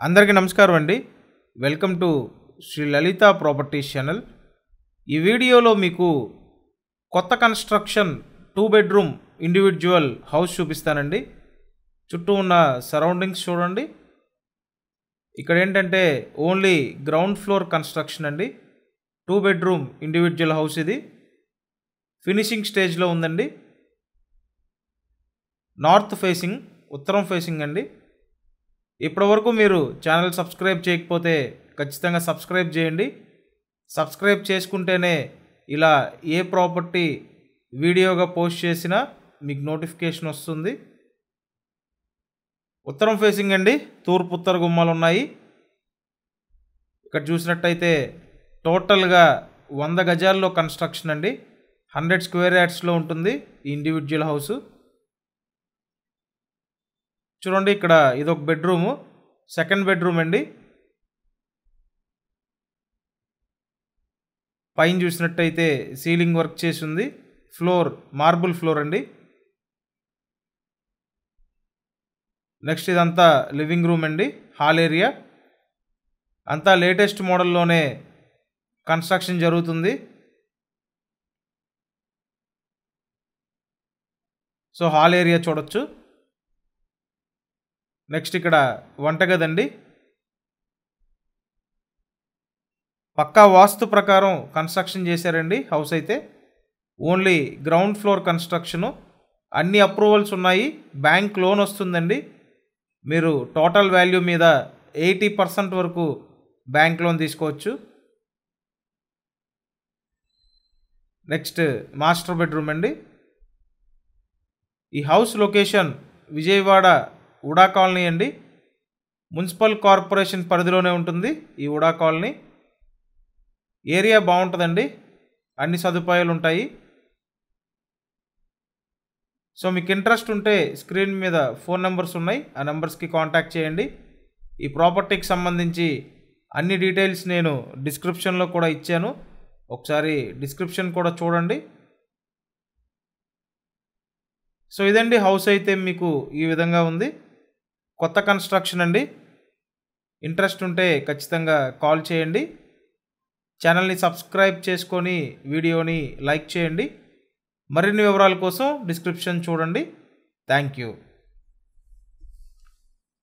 అందరికీ నమస్కారం అండి. Welcome to Shri Lalitha properties channel. ఈ వీడియోలో మీకు కొత్త కన్స్ట్రక్షన్ 2 బెడ్రూమ్ ఇండివిజువల్ హౌస్ చూపిస్తానండి. చుట్టూ ఉన్న సరౌండింగ్స్ చూడండి. ఇక్కడ ఏంటంటే ఓన్లీ గ్రౌండ్ ఫ్లోర్ కన్స్ట్రక్షన్ అండి. 2 బెడ్రూమ్ ఇండివిజువల్ హౌస్ ఇది. ఫినిషింగ్ స్టేజ్లో ఉందండి. నార్త్ ఫేసింగ్, ఉత్తరం ఫేసింగ్ అండి. ఇప్పటివరకు మీరు ఛానల్ సబ్స్క్రైబ్ చేయకపోతే ఖచ్చితంగా సబ్స్క్రైబ్ చేయండి. సబ్స్క్రైబ్ చేసుకుంటేనే ఇలా ఏ ప్రాపర్టీ వీడియోగా పోస్ట్ చేసినా మీకు నోటిఫికేషన్ వస్తుంది. ఉత్తరం ఫేసింగ్ అండి. తూర్పు ఉత్తర గుమ్మాలు ఉన్నాయి. ఇక్కడ చూసినట్టయితే టోటల్గా 100 గజాల్లో కన్స్ట్రక్షన్ అండి. 100 స్క్వేర్ యార్డ్స్లో ఉంటుంది ఈ ఇండివిజువల్ హౌస్. చూడండి, ఇక్కడ ఇదొక బెడ్రూము, సెకండ్ బెడ్రూమ్ అండి. పైన చూసినట్టయితే సీలింగ్ వర్క్ చేసి ఉంది. ఫ్లోర్ మార్బుల్ ఫ్లోర్ అండి. నెక్స్ట్ ఇదంతా లివింగ్ రూమ్ అండి, హాల్ ఏరియా. అంతా లేటెస్ట్ మోడల్లోనే కన్స్ట్రక్షన్ జరుగుతుంది. సో హాల్ ఏరియా చూడొచ్చు. నెక్స్ట్ ఇక్కడ వంటగది అండి. పక్కా వాస్తు ప్రకారం కన్స్ట్రక్షన్ చేశారండి హౌస్ అయితే. Only ground floor construction. అన్ని అప్రూవల్స్ ఉన్నాయి. బ్యాంక్ లోన్ వస్తుందండి. మీరు టోటల్ వాల్యూ మీద 80% వరకు బ్యాంక్ లోన్ తీసుకోవచ్చు. నెక్స్ట్ మాస్టర్ బెడ్రూమ్ అండి. ఈ హౌస్ లొకేషన్ విజయవాడ ఉడా కాలనీ అండి. మున్సిపల్ కార్పొరేషన్ పరిధిలోనే ఉంటుంది ఈ ఉడా కాలనీ. ఏరియా బాగుంటుందండి, అన్ని సదుపాయాలు ఉంటాయి. సో మీకు ఇంట్రెస్ట్ ఉంటే స్క్రీన్ మీద ఫోన్ నెంబర్స్ ఉన్నాయి, ఆ నెంబర్స్కి కాంటాక్ట్ చేయండి. ఈ ప్రాపర్టీకి సంబంధించి అన్ని డీటెయిల్స్ నేను డిస్క్రిప్షన్లో కూడా ఇచ్చాను. ఒకసారి డిస్క్రిప్షన్ కూడా చూడండి. సో ఇదండి హౌస్ అయితే మీకు ఈ విధంగా ఉంది. కొత్త కన్స్ట్రక్షన్ అండి. ఇంట్రెస్ట్ ఉంటే ఖచ్చితంగా కాల్ చేయండి. ఛానల్ని సబ్స్క్రైబ్ చేసుకొని వీడియోని లైక్ చేయండి. మరిన్ని వివరాల కోసం డిస్క్రిప్షన్ చూడండి. Thank you.